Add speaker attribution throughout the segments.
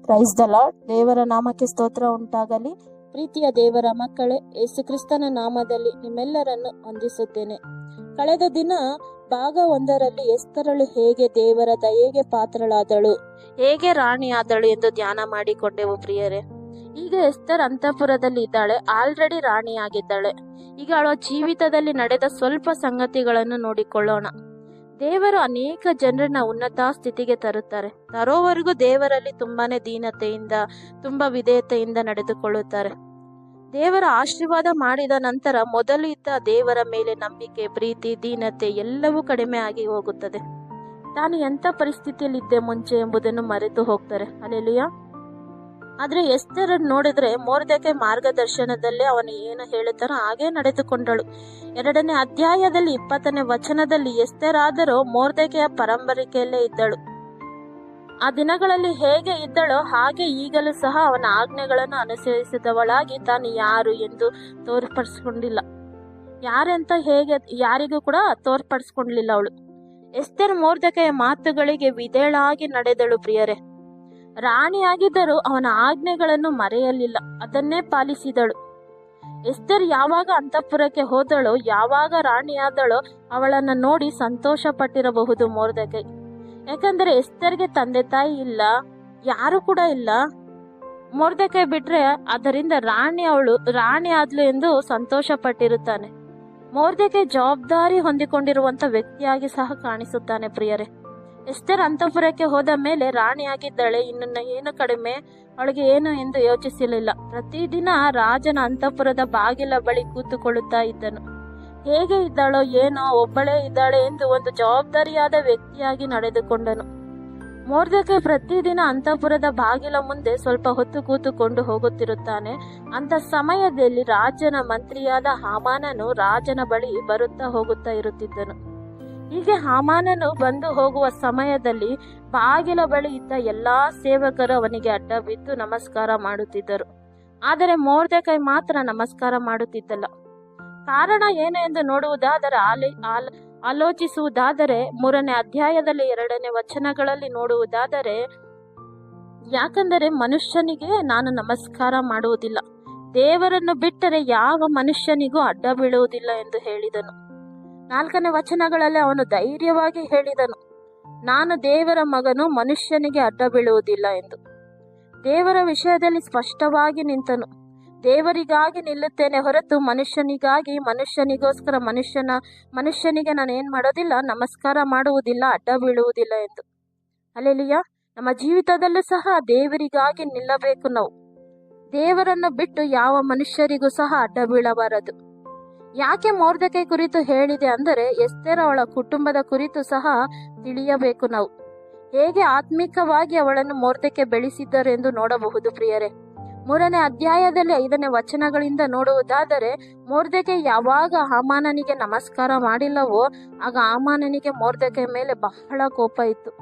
Speaker 1: Praise the lord. ದೇವರ ನಾಮಕ್ಕೆ ಸ್ತೋತ್ರ ಉಂಟಾಗಲಿ. ಪ್ರೀತಿಯ ದೇವರ ಮಕ್ಕಳೇ, ಯೇಸು ಕ್ರಿಸ್ತನ ನಾಮದಲ್ಲಿ ನಿಮ್ಮೆಲ್ಲರನ್ನು ವಂದಿಸುತ್ತೇನೆ. ಕಳೆದ ದಿನ ಭಾಗ 1ರಲ್ಲಿ ಎಸ್ತರಳು ಹೇಗೆ ದೇವರ ದಯೆಗೆ ಪಾತ್ರಳಾದಳು, ಹೇಗೆ ರಾಣಿಯಾದಳು ಎಂದು ಧ್ಯಾನ ಮಾಡಿಕೊಂಡೆವು ಪ್ರಿಯರೇ. ಈಗ ಎಸ್ತರ್ ಅಂತಃಪುರದಲ್ಲಿ ಇದ್ದಾಳೆ, ಆಲ್ರೆಡಿ ರಾಣಿಯಾಗಿದ್ದಾಳೆ. ಈಗ ಅವಳ ಜೀವಿತದಲ್ಲಿ ನಡೆದ ಸ್ವಲ್ಪ ಸಂಗತಿಗಳನ್ನು ನೋಡಿಕೊಳ್ಳೋಣ. ದೇವರು ಅನೇಕ ಜನರನ್ನ ಉನ್ನತ ಸ್ಥಿತಿಗೆ ತರೋವರೆಗೂ ದೇವರಲ್ಲಿ ತುಂಬಾನೇ ದೀನತೆಯಿಂದ, ತುಂಬಾ ವಿಧೇಯತೆಯಿಂದ ನಡೆದುಕೊಳ್ಳುತ್ತಾರೆ. ದೇವರ ಆಶೀರ್ವಾದ ಮಾಡಿದ ನಂತರ ಮೊದಲು ಇದ್ದ ದೇವರ ಮೇಲೆ ನಂಬಿಕೆ, ಪ್ರೀತಿ, ದೀನತೆ ಎಲ್ಲವೂ ಕಡಿಮೆ ಆಗಿ ಹೋಗುತ್ತದೆ. ತಾನು ಎಂಥ ಪರಿಸ್ಥಿತಿಯಲ್ಲಿದ್ದೆ ಮುಂಚೆ ಎಂಬುದನ್ನು ಮರೆತು ಹೋಗ್ತಾರೆ. ಹಲ್ಲೆಲೂಯಾ. ಆದ್ರೆ ಎಸ್ತರ್ ನೋಡಿದ್ರೆ ಮೊರ್ದೆಕೈ ಮಾರ್ಗದರ್ಶನದಲ್ಲೇ ಅವನು ಏನು ಹೇಳುತ್ತಾನೋ ಹಾಗೆ ನಡೆದುಕೊಂಡಳು. 2ನೇ ಅಧ್ಯಾಯದಲ್ಲಿ 20ನೇ ವಚನದಲ್ಲಿ ಎಸ್ತರ್ ಆದರೂ ಮೊರ್ದೆಕೈಯ ಪರಂಪರೆಯಲ್ಲೇ ಇದ್ದಳು. ಆ ದಿನಗಳಲ್ಲಿ ಹೇಗೆ ಇದ್ದಳೋ ಹಾಗೆ ಈಗಲೂ ಸಹ ಅವನ ಆಜ್ಞೆಗಳನ್ನು ಅನುಸರಿಸಿದವಳಾಗಿ ತಾನು ಯಾರು ಎಂದು ತೋರ್ಪಡಿಸ್ಕೊಂಡಿಲ್ಲ. ಯಾರೆಂತ ಹೇಗೆ ಯಾರಿಗೂ ಕೂಡ ತೋರ್ಪಡಿಸ್ಕೊಂಡಿಲ್ಲ ಅವಳು. ಎಸ್ತರ್ ಮೊರ್ದೆಕೈಯ ಮಾತುಗಳಿಗೆ ವಿಧೇಯಳಾಗಿ ನಡೆದಳು ಪ್ರಿಯರೇ. ರಾಣಿಯಾಗಿದ್ದರೂ ಅವನ ಆಜ್ಞೆಗಳನ್ನು ಮರೆಯಲಿಲ್ಲ, ಅದನ್ನೇ ಪಾಲಿಸಿದಳು. ಎಸ್ತರ್ ಯಾವಾಗ ಅಂತಃಪುರಕ್ಕೆ ಹೋದಳೋ, ಯಾವಾಗ ರಾಣಿಯಾದಳೋ ಅವಳನ್ನು ನೋಡಿ ಸಂತೋಷ ಪಟ್ಟಿರಬಹುದು ಮೊರ್ದೆಕೈ. ಯಾಕಂದರೆ ಎಸ್ತರ್ಗೆ ತಂದೆ ತಾಯಿ ಇಲ್ಲ, ಯಾರು ಕೂಡ ಇಲ್ಲ. ಮೊರ್ದೆಕೈ ಬಿಟ್ರೆ ಅದರಿಂದ ಅವಳು ರಾಣಿ ಆದ್ಲು ಎಂದು ಸಂತೋಷ ಪಟ್ಟಿರುತ್ತಾನೆ. ಮೊರ್ದೆಕೈ ಜವಾಬ್ದಾರಿ ಹೊಂದಿಕೊಂಡಿರುವಂತ ವ್ಯಕ್ತಿಯಾಗಿ ಸಹ ಕಾಣಿಸುತ್ತಾನೆ ಪ್ರಿಯರೇ. ಎಸ್ತರ್ ಅಂತಃಪುರಕ್ಕೆ ಹೋದ ಮೇಲೆ ರಾಣಿಯಾಗಿದ್ದಾಳೆ, ಇನ್ನು ಏನು ಕಡಿಮೆ, ಅವಳಿಗೆ ಏನು ಎಂದು ಯೋಚಿಸಲಿಲ್ಲ. ಪ್ರತಿದಿನ ರಾಜನ ಅಂತಃಪುರದ ಬಾಗಿಲ ಬಳಿ ಕೂತುಕೊಳ್ಳುತ್ತಾ ಇದ್ದನು. ಹೇಗೆ ಇದ್ದಾಳೋ ಏನೋ, ಒಬ್ಬಳೇ ಇದ್ದಾಳೆ ಎಂದು ಒಂದು ಜವಾಬ್ದಾರಿಯಾದ ವ್ಯಕ್ತಿಯಾಗಿ ನಡೆದುಕೊಂಡನು. ಮೊರ್ದೆಕೈ ಪ್ರತಿದಿನ ಅಂತಃಪುರದ ಬಾಗಿಲ ಮುಂದೆ ಸ್ವಲ್ಪ ಹೊತ್ತು ಕೂತುಕೊಂಡು ಹೋಗುತ್ತಿರುತ್ತಾನೆ. ಅಂತ ಸಮಯದಲ್ಲಿ ರಾಜನ ಮಂತ್ರಿಯಾದ ಹಾಮಾನನು ರಾಜನ ಬಳಿ ಬರುತ್ತಾ ಹೋಗುತ್ತಾ ಇರುತ್ತಿದ್ದನು. ಹೀಗೆ ಹಾಮಾನನು ಬಂದು ಹೋಗುವ ಸಮಯದಲ್ಲಿ ಬಾಗಿಲ ಬಳಿ ಇದ್ದ ಎಲ್ಲಾ ಸೇವಕರು ಅವನಿಗೆ ಅಡ್ಡ ಬಿದ್ದು ನಮಸ್ಕಾರ ಮಾಡುತ್ತಿದ್ದರು. ಆದರೆ ಮೊರ್ದೆಕೈ ಮಾತ್ರ ನಮಸ್ಕಾರ ಮಾಡುತ್ತಿದ್ದಲ್ಲ. ಕಾರಣ ಏನು ಎಂದು ನೋಡುವುದಾದರೆ, ಆಲೋಚಿಸುವುದಾದರೆ 3ನೇ ಅಧ್ಯಾಯದಲ್ಲಿ 2ನೇ ವಚನಗಳಲ್ಲಿ ನೋಡುವುದಾದರೆ, ಯಾಕಂದರೆ ಮನುಷ್ಯನಿಗೆ ನಾನು ನಮಸ್ಕಾರ ಮಾಡುವುದಿಲ್ಲ, ದೇವರನ್ನು ಬಿಟ್ಟರೆ ಯಾವ ಮನುಷ್ಯನಿಗೂ ಅಡ್ಡ ಬೀಳುವುದಿಲ್ಲ ಎಂದು ಹೇಳಿದನು. 4ನೇ ವಚನಗಳಲ್ಲಿ ಅವನು ಧೈರ್ಯವಾಗಿ ಹೇಳಿದನು, ನಾನು ದೇವರ ಮಗನು, ಮನುಷ್ಯನಿಗೆ ಅಡ್ಡ ಬೀಳುವುದಿಲ್ಲ ಎಂದು. ದೇವರ ವಿಷಯದಲ್ಲಿ ಸ್ಪಷ್ಟವಾಗಿ ನಿಂತನು. ದೇವರಿಗಾಗಿ ನಿಲ್ಲುತ್ತೇನೆ ಹೊರತು ಮನುಷ್ಯನಿಗೋಸ್ಕರ ಮನುಷ್ಯನಿಗೆ ನಾನು ಏನ್ ಮಾಡೋದಿಲ್ಲ, ನಮಸ್ಕಾರ ಮಾಡುವುದಿಲ್ಲ, ಅಡ್ಡ ಬೀಳುವುದಿಲ್ಲ ಎಂದು. ಹಲ್ಲೆಲೂಯಾ. ನಮ್ಮ ಜೀವಿತದಲ್ಲೂ ಸಹ ದೇವರಿಗಾಗಿ ನಿಲ್ಲಬೇಕು. ನಾವು ದೇವರನ್ನು ಬಿಟ್ಟು ಯಾವ ಮನುಷ್ಯರಿಗೂ ಸಹ ಅಡ್ಡ ಬೀಳಬಾರದು. ಯಾಕೆ ಮೊರ್ದೆಕೈ ಕುರಿತು ಹೇಳಿದೆ ಅಂದರೆ, ಎಸ್ತರ್ ಅವಳ ಕುಟುಂಬದ ಕುರಿತು ಸಹ ತಿಳಿಯಬೇಕು. ನಾವು ಹೇಗೆ ಆತ್ಮಿಕವಾಗಿ ಅವಳನ್ನು ಮೊರ್ದೆಕೈ ಬೆಳೆಸಿದ್ದರು ಎಂದು ನೋಡಬಹುದು ಪ್ರಿಯರೇ. 3ನೇ ಅಧ್ಯಾಯದಲ್ಲಿ 5ನೇ ವಚನಗಳಿಂದ ನೋಡುವುದಾದರೆ, ಮೊರ್ದೆಕೈ ಯಾವಾಗ ಹಾಮಾನನಿಗೆ ನಮಸ್ಕಾರ ಮಾಡಿಲ್ಲವೋ ಆಗ ಹಾಮಾನನಿಗೆ ಮೊರ್ದೆಕೈ ಮೇಲೆ ಬಹಳ ಕೋಪ ಇತ್ತು.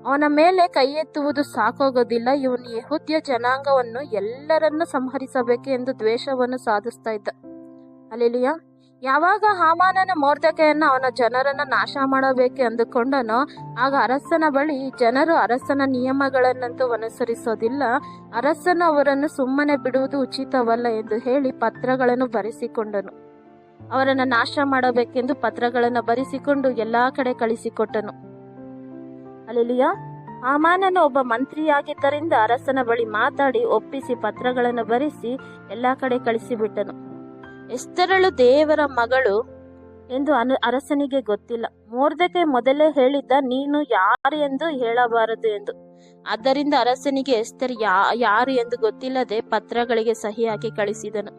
Speaker 1: ಅವನ ಮೇಲೆ ಕೈ ಎತ್ತುವುದು ಸಾಕಾಗೋದಿಲ್ಲ, ಇವನು ಯೆಹೂದ್ಯ ಜನಾಂಗವನ್ನು ಎಲ್ಲರನ್ನೂ ಸಂಹರಿಸಬೇಕು ಎಂದು ದ್ವೇಷವನ್ನು ಸಾಧಿಸ್ತಾ ಇದ್ದ. ಹಲ್ಲೆಲೂಯಾ. ಯಾವಾಗ ಹಾಮಾನನ ಮೊರ್ದೆಕೈಯನ್ನ ಅವನ ಜನರನ್ನ ನಾಶ ಮಾಡಬೇಕು ಅಂದುಕೊಂಡನೋ ಆಗ ಅರಸನ ಬಳಿ ಜನರು ಅರಸನ ನಿಯಮಗಳನ್ನಂತೂ ಅನುಸರಿಸೋದಿಲ್ಲ, ಅರಸನು ಅವರನ್ನು ಸುಮ್ಮನೆ ಬಿಡುವುದು ಉಚಿತವಲ್ಲ ಎಂದು ಹೇಳಿ ಪತ್ರಗಳನ್ನು ಬರೆಸಿಕೊಂಡನು. ಅವರನ್ನು ನಾಶ ಮಾಡಬೇಕೆಂದು ಪತ್ರಗಳನ್ನು ಬರೆಸಿಕೊಂಡು ಎಲ್ಲಾ ಕಡೆ ಕಳಿಸಿಕೊಟ್ಟನು. ಹಲ್ಲೆಲೂಯಾ. ಹಾಮಾನನು ಒಬ್ಬ ಮಂತ್ರಿಯಾಗಿದ್ದರಿಂದ ಅರಸನ ಬಳಿ ಮಾತಾಡಿ ಒಪ್ಪಿಸಿ ಪತ್ರಗಳನ್ನು ಬರೆಸಿ ಎಲ್ಲಾ ಕಡೆ ಕಳಿಸಿಬಿಟ್ಟನು. ಎಸ್ತರಳು ದೇವರ ಮಗಳು ಎಂದು ಅರಸನಿಗೆ ಗೊತ್ತಿಲ್ಲ. ಮೊರ್ದೆಕೈ ಮೊದಲೇ ಹೇಳಿದ್ದ, ನೀನು ಯಾರು ಎಂದು ಹೇಳಬಾರದು ಎಂದು. ಆದ್ದರಿಂದ ಅರಸನಿಗೆ ಎಸ್ತರ್ ಯಾರು ಎಂದು ಗೊತ್ತಿಲ್ಲದೆ ಪತ್ರಗಳಿಗೆ ಸಹಿ ಹಾಕಿ ಕಳಿಸಿದನು.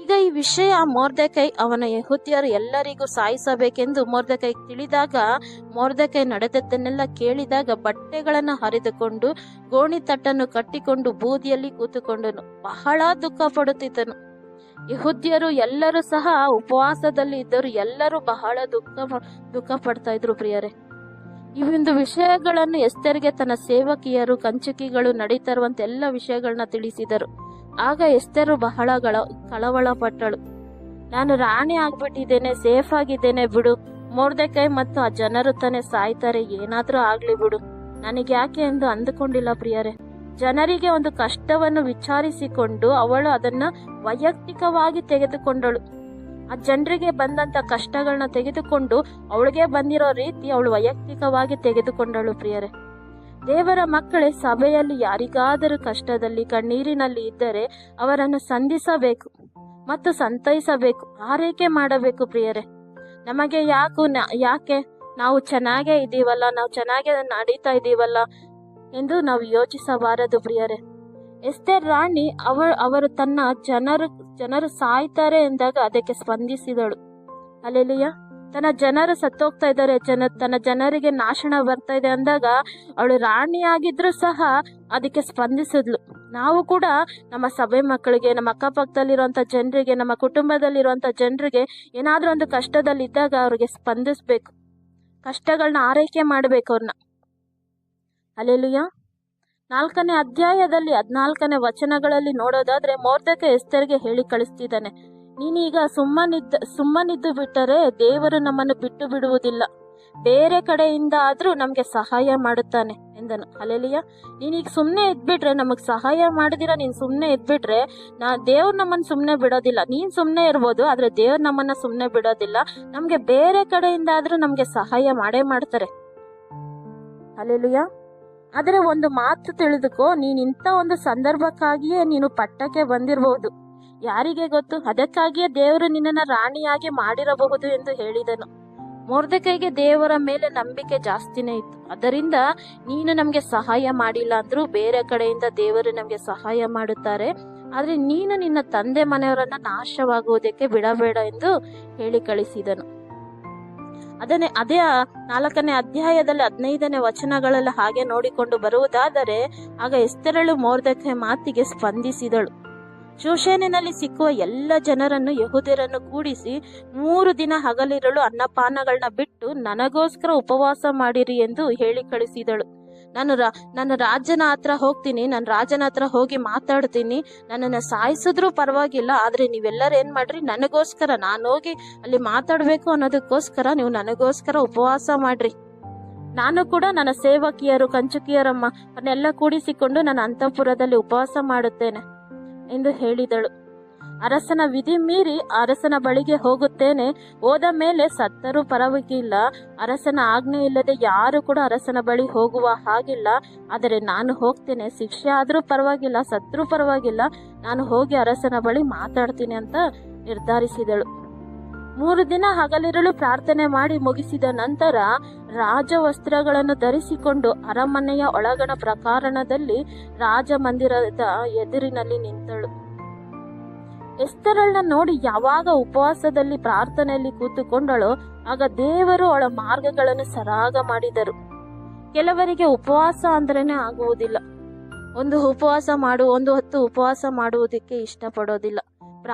Speaker 1: ಈಗ ಈ ವಿಷಯ ಮೊರ್ದೆಕೈ ಅವನ ಯೆಹೂದ್ಯರು ಎಲ್ಲರಿಗೂ ಸಾಯಿಸಬೇಕೆಂದು ಮೊರ್ದೆಕೈ ತಿಳಿದಾಗ, ಮೊರ್ದೆಕೈ ನಡೆದದ್ದನ್ನೆಲ್ಲ ಕೇಳಿದಾಗ ಬಟ್ಟೆಗಳನ್ನು ಹರಿದುಕೊಂಡು ಗೋಣಿತಟ್ಟನ್ನು ಕಟ್ಟಿಕೊಂಡು ಬೂದಿಯಲ್ಲಿ ಕೂತುಕೊಂಡನು. ಬಹಳ ದುಃಖ ಪಡುತ್ತಿದ್ದನು. ಯೆಹೂದ್ಯರು ಎಲ್ಲರೂ ಸಹ ಉಪವಾಸದಲ್ಲಿ ಇದ್ದರು. ಎಲ್ಲರೂ ಬಹಳ ದುಃಖ ಪಡ್ತಾ ಇದ್ರು ಪ್ರಿಯರೇ. ಈ ಒಂದು ವಿಷಯಗಳನ್ನು ಎಸ್ತರ್ಗೆ ತನ್ನ ಸೇವಕಿಯರು, ಕಂಚುಕಿಗಳು ನಡೀತಾ ಇರುವಂತ ಎಲ್ಲ ವಿಷಯಗಳನ್ನ ತಿಳಿಸಿದರು. ಆಗ ಎಸ್ತರು ಬಹಳ ಕಳವಳ ಪಟ್ಟಳು. ನಾನು ರಾಣಿ ಆಗ್ಬಿಟ್ಟಿದ್ದೇನೆ, ಸೇಫ್ ಆಗಿದ್ದೇನೆ ಬಿಡು, ಮೊರ್ದೆಕೈ ಮತ್ತು ಆ ಜನರು ತಾನೇ ಸಾಯ್ತಾರೆ, ಏನಾದ್ರೂ ಆಗ್ಲಿ ಬಿಡು, ನನಗೆ ಯಾಕೆ ಎಂದು ಅಂದುಕೊಂಡಿಲ್ಲ ಪ್ರಿಯರೇ. ಜನರಿಗೆ ಒಂದು ಕಷ್ಟವನ್ನು ವಿಚಾರಿಸಿಕೊಂಡು ಅವಳು ಅದನ್ನ ವೈಯಕ್ತಿಕವಾಗಿ ತೆಗೆದುಕೊಂಡಳು. ಆ ಜನರಿಗೆ ಬಂದಂತ ಕಷ್ಟಗಳನ್ನ ತೆಗೆದುಕೊಂಡು ಅವಳಿಗೆ ಬಂದಿರೋ ರೀತಿ ಅವಳು ವೈಯಕ್ತಿಕವಾಗಿ ತೆಗೆದುಕೊಂಡಳು. ಪ್ರಿಯರೇ, ದೇವರ ಮಕ್ಕಳೇ, ಸಭೆಯಲ್ಲಿ ಯಾರಿಗಾದರೂ ಕಷ್ಟದಲ್ಲಿ ಕಣ್ಣೀರಿನಲ್ಲಿ ಇದ್ದರೆ ಅವರನ್ನು ಸಂಧಿಸಬೇಕು ಮತ್ತು ಸಂತೈಸಬೇಕು, ಆರೈಕೆ ಮಾಡಬೇಕು. ಪ್ರಿಯರೇ, ನಮಗೆ ಯಾಕೆ ನಾವು ಚೆನ್ನಾಗೇ ಇದ್ದೀವಲ್ಲ, ನಾವು ಚೆನ್ನಾಗೇ ನಡೀತಾ ಇದ್ದೀವಲ್ಲ ಎಂದು ನಾವು ಯೋಚಿಸಬಾರದು. ಪ್ರಿಯರೇ, ಎಸ್ತೇರ್ ರಾಣಿ ಅವರು ತನ್ನ ಜನರು ಸಾಯ್ತಾರೆ ಎಂದಾಗ ಅದಕ್ಕೆ ಸ್ಪಂದಿಸಿದಳು. ಹಲ್ಲೆಲೂಯಾ. ತನ್ನ ಜನರು ಸತ್ತೋಗ್ತಾ ಇದ್ದಾರೆ, ತನ್ನ ಜನರಿಗೆ ನಾಶನ ಬರ್ತಾ ಇದೆ ಅಂದಾಗ ಅವಳು ರಾಣಿಯಾಗಿದ್ರು ಸಹ ಅದಕ್ಕೆ ಸ್ಪಂದಿಸಿದ್ಲು. ನಾವು ಕೂಡ ನಮ್ಮ ಸಭೆ ಮಕ್ಕಳಿಗೆ, ನಮ್ಮ ಅಕ್ಕಪಕ್ಕದಲ್ಲಿರುವಂಥ ಜನರಿಗೆ, ನಮ್ಮ ಕುಟುಂಬದಲ್ಲಿರುವಂಥ ಜನರಿಗೆ ಏನಾದರೂ ಒಂದು ಕಷ್ಟದಲ್ಲಿದ್ದಾಗ ಅವ್ರಿಗೆ ಸ್ಪಂದಿಸ್ಬೇಕು, ಕಷ್ಟಗಳನ್ನ ಆರೈಕೆ ಮಾಡಬೇಕು ಅವ್ರನ್ನ. ಹಲ್ಲೆಲೂಯಾ. 4ನೇ ಅಧ್ಯಾಯದಲ್ಲಿ 14ನೇ ವಚನಗಳಲ್ಲಿ ನೋಡೋದಾದ್ರೆ ಮೊರ್ದೆಕೈ ಎಸ್ತೇರ್ಗೆ ಹೇಳಿ ಕಳಿಸ್ತಿದ್ದಾನೆ, ನೀನೀಗ ಸುಮ್ಮನಿದ್ದು ಬಿಟ್ಟರೆ ದೇವರು ನಮ್ಮನ್ನು ಬಿಟ್ಟು ಬಿಡುವುದಿಲ್ಲ, ಬೇರೆ ಕಡೆಯಿಂದ ಆದ್ರೂ ನಮ್ಗೆ ಸಹಾಯ ಮಾಡುತ್ತಾನೆ ಎಂದನು. ಹಲ್ಲೆಲೂಯಾ. ನೀನೀಗ ಸುಮ್ಮನೆ ಇದ್ಬಿಟ್ರೆ, ನಮಗ್ ಸಹಾಯ ಮಾಡಿದಿರ ನೀನ್ ಸುಮ್ಮನೆ ಇದ್ಬಿಟ್ರೆ ದೇವ್ರು ನಮ್ಮನ್ನ ಸುಮ್ಮನೆ ಬಿಡೋದಿಲ್ಲ. ನೀನ್ ಸುಮ್ಮನೆ ಇರ್ಬೋದು, ಆದ್ರೆ ದೇವ್ರು ನಮ್ಮನ್ನ ಸುಮ್ಮನೆ ಬಿಡೋದಿಲ್ಲ. ನಮ್ಗೆ ಬೇರೆ ಕಡೆಯಿಂದ ಆದ್ರೂ ನಮ್ಗೆ ಸಹಾಯ ಮಾಡೇ ಮಾಡ್ತಾರೆ. ಹಲ್ಲೆಲೂಯಾ. ಆದ್ರೆ ಒಂದು ಮಾತು ತಿಳಿದುಕೋ, ನೀನ್ ಇಂಥ ಒಂದು ಸಂದರ್ಭಕ್ಕಾಗಿಯೇ ನೀನು ಪಟ್ಟಕ್ಕೆ ಬಂದಿರಬಹುದು, ಯಾರಿಗೆ ಗೊತ್ತು, ಅದಕ್ಕಾಗಿಯೇ ದೇವರು ನಿನ್ನನ್ನ ರಾಣಿಯಾಗಿ ಮಾಡಿರಬಹುದು ಎಂದು ಹೇಳಿದನು. ಮೊರ್ದೆಕೈಗೆ ದೇವರ ಮೇಲೆ ನಂಬಿಕೆ ಜಾಸ್ತಿನೇ ಇತ್ತು. ಅದರಿಂದ ನೀನು ನಮ್ಗೆ ಸಹಾಯ ಮಾಡಿಲ್ಲ ಅಂದ್ರೂ ಬೇರೆ ಕಡೆಯಿಂದ ದೇವರು ನಮ್ಗೆ ಸಹಾಯ ಮಾಡುತ್ತಾರೆ, ಆದ್ರೆ ನೀನು ನಿನ್ನ ತಂದೆ ಮನೆಯವರನ್ನ ನಾಶವಾಗುವುದಕ್ಕೆ ಬಿಡಬೇಡ ಎಂದು ಹೇಳಿ ಕಳಿಸಿದನು. ಅದೇ 4ನೇ ಅಧ್ಯಾಯದಲ್ಲಿ 15ನೇ ವಚನಗಳೆಲ್ಲ ಹಾಗೆ ನೋಡಿಕೊಂಡು ಬರುವುದಾದರೆ, ಆಗ ಎಸ್ತೇರಳು ಮೊರ್ದೆಕೈ ಮಾತಿಗೆ ಸ್ಪಂದಿಸಿದಳು. ಶೂಷೇನಿನಲ್ಲಿ ಸಿಕ್ಕುವ ಎಲ್ಲ ಜನರನ್ನು, ಯೆಹೂದ್ಯರನ್ನು ಕೂಡಿಸಿ 3 ದಿನ ಹಗಲಿರುಳು ಅನ್ನಪಾನಗಳನ್ನ ಬಿಟ್ಟು ನನಗೋಸ್ಕರ ಉಪವಾಸ ಮಾಡಿರಿ ಎಂದು ಹೇಳಿ ಕಳಿಸಿದಳು. ನಾನು ರಾಜನ ಹತ್ರ ಹೋಗ್ತೀನಿ, ನಾನು ರಾಜನ ಹತ್ರ ಹೋಗಿ ಮಾತಾಡ್ತೀನಿ, ನನ್ನನ್ನು ಸಾಯಿಸಿದ್ರೂ ಪರವಾಗಿಲ್ಲ, ಆದ್ರೆ ನೀವೆಲ್ಲರೂ ಏನ್ ಮಾಡ್ರಿ, ನನಗೋಸ್ಕರ ನಾನು ಹೋಗಿ ಅಲ್ಲಿ ಮಾತಾಡ್ಬೇಕು ಅನ್ನೋದಕ್ಕೋಸ್ಕರ ನೀವು ನನಗೋಸ್ಕರ ಉಪವಾಸ ಮಾಡ್ರಿ. ನಾನು ಕೂಡ ನನ್ನ ಸೇವಕಿಯರು, ಕಂಚುಕಿಯರಮ್ಮ ಅವನ್ನೆಲ್ಲ ಕೂಡಿಸಿಕೊಂಡು ನನ್ನ ಅಂತಃಪುರದಲ್ಲಿ ಉಪವಾಸ ಮಾಡುತ್ತೇನೆ ಎಂದು ಹೇಳಿದಳು. ಅರಸನ ವಿಧಿ ಮೀರಿ ಅರಸನ ಬಳಿಗೆ ಹೋಗುತ್ತೇನೆ, ಹೋದ ಮೇಲೆ ಸತ್ತರೂ ಪರವಾಗಿಲ್ಲ, ಅರಸನ ಆಜ್ಞೆ ಇಲ್ಲದೆ ಯಾರು ಕೂಡ ಅರಸನ ಬಳಿ ಹೋಗುವ ಹಾಗಿಲ್ಲ, ಆದರೆ ನಾನು ಹೋಗ್ತೇನೆ, ಶಿಕ್ಷೆ ಆದ್ರೂ ಪರವಾಗಿಲ್ಲ, ಸತ್ರೂ ಪರವಾಗಿಲ್ಲ, ನಾನು ಹೋಗಿ ಅರಸನ ಬಳಿ ಮಾತಾಡ್ತೀನಿ ಅಂತ ನಿರ್ಧರಿಸಿದಳು. 3 ದಿನ ಹಗಲಿರುಳು ಪ್ರಾರ್ಥನೆ ಮಾಡಿ ಮುಗಿಸಿದ ನಂತರ ರಾಜವಸ್ತ್ರಗಳನ್ನು ಧರಿಸಿಕೊಂಡು ಅರಮನೆಯ ಒಳಗಣ ಪ್ರಾಕಾರಣದಲ್ಲಿ ರಾಜಮಂದಿರದ ಎದುರಿನಲ್ಲಿ ನಿಂತಳು. ಎಸ್ತೇರಳನ್ನ ನೋಡಿ ಯಾವಾಗ ಉಪವಾಸದಲ್ಲಿ ಪ್ರಾರ್ಥನೆಯಲ್ಲಿ ಕೂತುಕೊಂಡಳೋ ಆಗ ದೇವರು ಅವಳ ಮಾರ್ಗಗಳನ್ನು ಸರಾಗ ಮಾಡಿದರು. ಕೆಲವರಿಗೆ ಉಪವಾಸ ಅಂದ್ರೇನೆ ಆಗುವುದಿಲ್ಲ, ಒಂದು ಹೊತ್ತು ಉಪವಾಸ ಮಾಡುವುದಕ್ಕೆ ಇಷ್ಟಪಡೋದಿಲ್ಲ,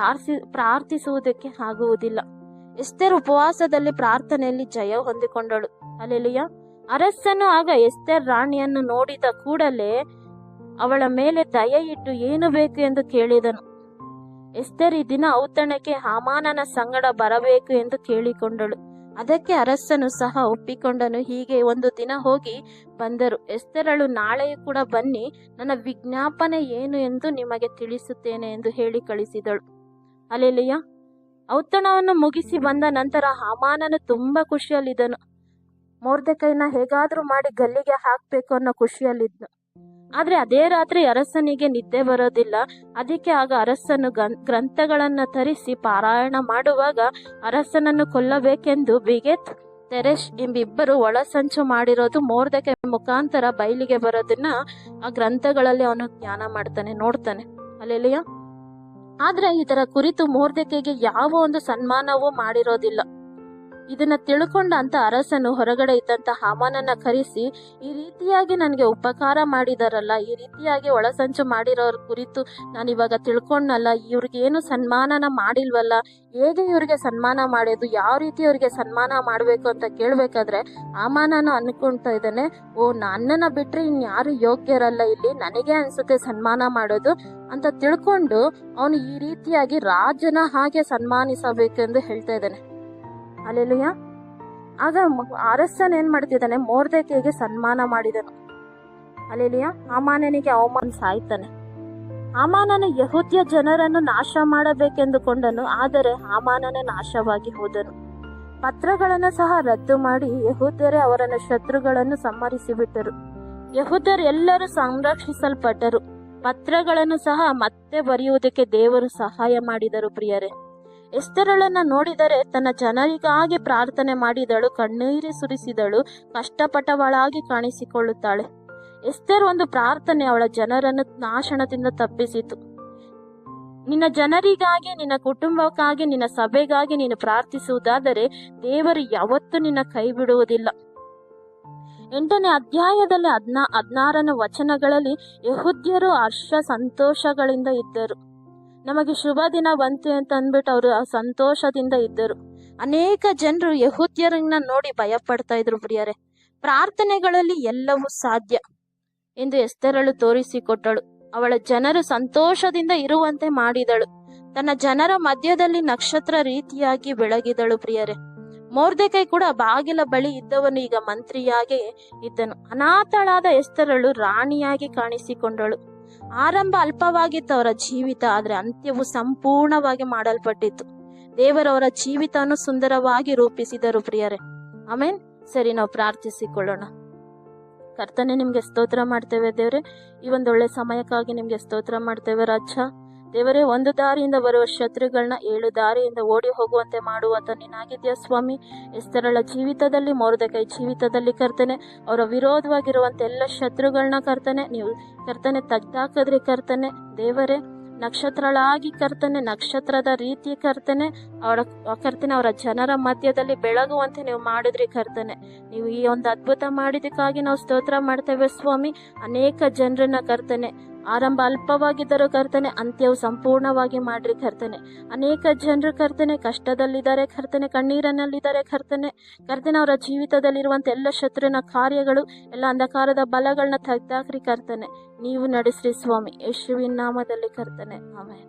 Speaker 1: ಪ್ರಾರ್ಥಿಸುವುದಕ್ಕೆ ಆಗುವುದಿಲ್ಲ. ಎಸ್ತೇರ್ ಉಪವಾಸದಲ್ಲಿ ಪ್ರಾರ್ಥನೆಯಲ್ಲಿ ಜಯ ಹೊಂದಿಕೊಂಡಳು. ಹಲ್ಲೆಲೂಯಾ. ಅರಸನು ಆಗ ಎಸ್ತೇರ್ ರಾಣಿಯನ್ನು ನೋಡಿದ ಕೂಡಲೇ ಅವಳ ಮೇಲೆ ದಯೆ ಇಟ್ಟು ಏನು ಬೇಕು ಎಂದು ಕೇಳಿದನು. ಎಸ್ತೇರ್ ಈ ದಿನ ಔತಣಕ್ಕೆ ಹಾಮಾನನ ಸಂಗಡ ಬರಬೇಕು ಎಂದು ಕೇಳಿಕೊಂಡಳು. ಅದಕ್ಕೆ ಅರಸನು ಸಹ ಒಪ್ಪಿಕೊಂಡನು. ಹೀಗೆ 1 ದಿನ ಹೋಗಿ ಬಂದರು. ಎಸ್ತೇರಳು ನಾಳೆಯೂ ಕೂಡ ಬನ್ನಿ, ನನ್ನ ವಿಜ್ಞಾಪನೆ ಏನು ಎಂದು ನಿಮಗೆ ತಿಳಿಸುತ್ತೇನೆ ಎಂದು ಹೇಳಿ ಕಳಿಸಿದಳು. ಹಲ್ಲೆಲೂಯಾ. ಔತಣವನ್ನು ಮುಗಿಸಿ ಬಂದ ನಂತರ ಹಾಮಾನನು ತುಂಬಾ ಖುಷಿಯಲ್ಲಿದ್ದನು. ಮೊರ್ದೆಕೈನ ಹೇಗಾದ್ರೂ ಮಾಡಿ ಗಲ್ಲಿಗೆ ಹಾಕ್ಬೇಕು ಅನ್ನೋ ಖುಷಿಯಲ್ಲಿದ್ನು. ಆದ್ರೆ ಅದೇ ರಾತ್ರಿ ಅರಸನಿಗೆ ನಿದ್ದೆ ಬರೋದಿಲ್ಲ. ಅದಕ್ಕೆ ಆಗ ಅರಸನು ಗ್ರಂಥಗಳನ್ನ ತರಿಸಿ ಪಾರಾಯಣ ಮಾಡುವಾಗ ಅರಸನನ್ನು ಕೊಲ್ಲಬೇಕೆಂದು ಬಿಗೆತ್ ತೆರೆಷ್ ಎಂಬಿಬ್ಬರು ಒಳಸಂಚು ಮಾಡಿರೋದು ಮೊರ್ದೆಕೈ ಮುಖಾಂತರ ಬಯಲಿಗೆ ಬರೋದನ್ನ ಆ ಗ್ರಂಥಗಳಲ್ಲಿ ಅವನು ಜ್ಞಾನ ಮಾಡ್ತಾನೆ, ನೋಡ್ತಾನೆ. ಹಲ್ಲೆಲೂಯಾ. ಆದ್ರೆ ಇದರ ಕುರಿತು ಮೊರ್ದೆಕೈಗೆ ಯಾವ ಒಂದು ಸನ್ಮಾನವೂ ಮಾಡಿರೋದಿಲ್ಲ. ಇದನ್ನ ತಿಳ್ಕೊಂಡ ಅಂತ ಅರಸನು ಹೊರಗಡೆ ಇದ್ದಂತ ಹಾಮಾನನ್ನ ಕರೆಸಿ, ಈ ರೀತಿಯಾಗಿ ನನಗೆ ಉಪಕಾರ ಮಾಡಿದಾರಲ್ಲ, ಈ ರೀತಿಯಾಗಿ ಒಳಸಂಚು ಮಾಡಿರೋರ ಕುರಿತು ನಾನು ಇವಾಗ ತಿಳ್ಕೊಂಡಲ್ಲ, ಇವ್ರಿಗೆ ಏನು ಸನ್ಮಾನನ ಮಾಡಿಲ್ವಲ್ಲ, ಹೇಗೆ ಇವ್ರಿಗೆ ಸನ್ಮಾನ ಮಾಡೋದು, ಯಾವ ರೀತಿ ಅವ್ರಿಗೆ ಸನ್ಮಾನ ಮಾಡಬೇಕು ಅಂತ ಕೇಳ್ಬೇಕಾದ್ರೆ ಹಾಮಾನನು ಅನ್ಕೊಂತ ಇದ್ದಾನೆ, ನನ್ನನ್ನ ಬಿಟ್ರೆ ಇನ್ಯಾರು ಯೋಗ್ಯರಲ್ಲ, ಇಲ್ಲಿ ನನಗೆ ಅನ್ಸುತ್ತೆ ಸನ್ಮಾನ ಮಾಡೋದು ಅಂತ ತಿಳ್ಕೊಂಡು ಅವನು ಈ ರೀತಿಯಾಗಿ ರಾಜನ ಹಾಗೆ ಸನ್ಮಾನಿಸಬೇಕೆಂದು ಹೇಳ್ತಾ ಇದ್ದಾನೆ. ಹಲ್ಲೆಲೂಯಾ. ಆಗ ಅರಸನ್ ಏನ್ ಮಾಡ್ತಿದ್ದಾನೆ, ಮೊರ್ದೆಕೈಗೆ ಸನ್ಮಾನ ಮಾಡಿದನು. ಅಲ್ಲೆಲಿಯ ಹಾಮಾನನಿಗೆ ಅವಮಾನ ಸಾಯ್ತಾನೆ. ಹಾಮಾನನು ಯಹೂದ್ಯ ಜನರನ್ನು ನಾಶ ಮಾಡಬೇಕೆಂದುಕೊಂಡನು, ಆದರೆ ಹಾಮಾನನೇ ನಾಶವಾಗಿ ಹೋದನು. ಪತ್ರಗಳನ್ನು ಸಹ ರದ್ದು ಮಾಡಿ ಯಹೂದ್ಯರೇ ಅವರನ್ನು ಶತ್ರುಗಳನ್ನು ಸಂಹರಿಸಿಬಿಟ್ಟರು. ಯಹೂದ್ಯರೆಲ್ಲರೂ ಸಂರಕ್ಷಿಸಲ್ಪಟ್ಟರು. ಪತ್ರಗಳನ್ನು ಸಹ ಮತ್ತೆ ಬರೆಯುವುದಕ್ಕೆ ದೇವರು ಸಹಾಯ ಮಾಡಿದರು. ಪ್ರಿಯರೇ, ಎಸ್ತೇರಳನ್ನು ನೋಡಿದರೆ ತನ್ನ ಜನರಿಗಾಗಿ ಪ್ರಾರ್ಥನೆ ಮಾಡಿದಳು, ಕಣ್ಣೀರು ಸುರಿಸಿದಳು, ಕಷ್ಟಪಟ್ಟವಳಾಗಿ ಕಾಣಿಸಿಕೊಳ್ಳುತ್ತಾಳೆ. ಎಸ್ತೇರ್ ಒಂದು ಪ್ರಾರ್ಥನೆ ಅವಳ ಜನರನ್ನು ನಾಶನದಿಂದ ತಪ್ಪಿಸಿತು. ನಿನ್ನ ಜನರಿಗಾಗಿ, ನಿನ್ನ ಕುಟುಂಬಕ್ಕಾಗಿ, ನಿನ್ನ ಸಭೆಗಾಗಿ ನೀನು ಪ್ರಾರ್ಥಿಸುವುದಾದರೆ ದೇವರು ಯಾವತ್ತೂ ನಿನ್ನ ಕೈ ಬಿಡುವುದಿಲ್ಲ. 8ನೇ ಅಧ್ಯಾಯದಲ್ಲಿ 16ನೇ ವಚನಗಳಲ್ಲಿ ಯಹೂದ್ಯರು ಹರ್ಷ ಸಂತೋಷಗಳಿಂದ ಇದ್ದರು. ನಮಗೆ ಶುಭ ದಿನ ಬಂತು ಅಂತ ಅಂದ್ಬಿಟ್ಟು ಅವರು ಸಂತೋಷದಿಂದ ಇದ್ದರು. ಅನೇಕ ಜನರು ಯಹೂದ್ಯರನ್ನ ನೋಡಿ ಭಯ ಪಡ್ತಾ ಇದ್ರು. ಪ್ರಿಯರೇ, ಪ್ರಾರ್ಥನೆಗಳಲ್ಲಿ ಎಲ್ಲವೂ ಸಾಧ್ಯ ಎಂದು ಎಸ್ತೇರಳು ತೋರಿಸಿಕೊಟ್ಟಳು. ಅವಳ ಜನರು ಸಂತೋಷದಿಂದ ಇರುವಂತೆ ಮಾಡಿದಳು. ತನ್ನ ಜನರ ಮಧ್ಯದಲ್ಲಿ ನಕ್ಷತ್ರ ರೀತಿಯಾಗಿ ಬೆಳಗಿದಳು. ಪ್ರಿಯರೇ, ಮೊರ್ದೆಕೈ ಕೂಡ ಬಾಗಿಲ ಬಳಿ ಇದ್ದವನು ಈಗ ಮಂತ್ರಿಯಾಗಿ ಇದ್ದನು. ಅನಾಥಳಾದ ಎಸ್ತೇರಳು ರಾಣಿಯಾಗಿ ಕಾಣಿಸಿಕೊಂಡಳು. ಆರಂಭ ಅಲ್ಪವಾಗಿತ್ತು ಅವರ ಜೀವಿತ, ಆದರೆ ಅಂತ್ಯವು ಸಂಪೂರ್ಣವಾಗಿ ಮಾಡಲ್ಪಟ್ಟಿತ್ತು. ದೇವರವರ ಜೀವಿತವನ್ನು ಸುಂದರವಾಗಿ ರೂಪಿಸಿದರು. ಪ್ರಿಯರೇ, ಆಮೇನ್. ಸರಿ, ನಾವು ಪ್ರಾರ್ಥಿಸಿಕೊಳ್ಳೋಣ. ಕರ್ತನೆ, ನಿಮ್ಗೆ ಸ್ತೋತ್ರ ಮಾಡ್ತೇವೆ ದೇವರೇ. ಈ ಒಂದು ಒಳ್ಳೆ ಸಮಯಕ್ಕಾಗಿ ನಿಮ್ಗೆ ಸ್ತೋತ್ರ ಮಾಡ್ತೇವೆ ರಾಜ. ದೇವರೇ, ಒಂದು ದಾರಿಯಿಂದ ಬರುವ ಶತ್ರುಗಳನ್ನ 7 ದಾರಿಯಿಂದ ಓಡಿ ಹೋಗುವಂತೆ ಮಾಡುವಂತ ನೀನಾಗಿದ್ಯಾ ಸ್ವಾಮಿ. ಎಸ್ತೇರಳ ಜೀವಿತದಲ್ಲಿ, ಮೊರ್ದೆಕೈ ಜೀವಿತದಲ್ಲಿ ಕರ್ತನೆ, ಅವರ ವಿರೋಧವಾಗಿರುವಂತ ಎಲ್ಲ ಶತ್ರುಗಳನ್ನ ಕರ್ತನೆ ನೀವು ಕರ್ತನೆ ತೆಗ್ದಾಕಿದ್ರಿ ಕರ್ತನೆ. ದೇವರೇ, ನಕ್ಷತ್ರಳಾಗಿ ಕರ್ತನೆ, ನಕ್ಷತ್ರದ ರೀತಿ ಕರ್ತನೆ ಅವರ ಜನರ ಮಧ್ಯದಲ್ಲಿ ಬೆಳಗುವಂತೆ ನೀವು ಮಾಡಿದ್ರಿ ಕರ್ತನೆ. ನೀವು ಈ ಒಂದು ಅದ್ಭುತ ಮಾಡಿದಕ್ಕಾಗಿ ನಾವು ಸ್ತೋತ್ರ ಮಾಡ್ತೇವೆ ಸ್ವಾಮಿ. ಅನೇಕ ಜನರನ್ನ ಕರ್ತನೆ, ಆರಂಭ ಅಲ್ಪವಾಗಿದ್ದರು ಕರ್ತನೆ, ಅಂತ್ಯವು ಸಂಪೂರ್ಣವಾಗಿ ಮಾಡ್ರಿ ಕರ್ತನೆ. ಅನೇಕ ಜನರು ಕರ್ತನೆ ಕಷ್ಟದಲ್ಲಿದ್ದಾರೆ ಕರ್ತನೆ, ಕಣ್ಣೀರನಲ್ಲಿದ್ದಾರೆ ಕರ್ತನೆ. ಅವರ ಜೀವಿತದಲ್ಲಿರುವಂತ ಎಲ್ಲ ಶತ್ರುವಿನ ಕಾರ್ಯಗಳು, ಎಲ್ಲ ಅಂಧಕಾರದ ಬಲಗಳನ್ನ ತೆಗ್ದಾಕ್ರಿ ಕರ್ತನೆ. ನೀವು ನಡೆಸ್ರಿ ಸ್ವಾಮಿ, ಯೇಸುವಿನ ನಾಮದಲ್ಲಿ ಕರ್ತನೆ, ಆಮೆನ್.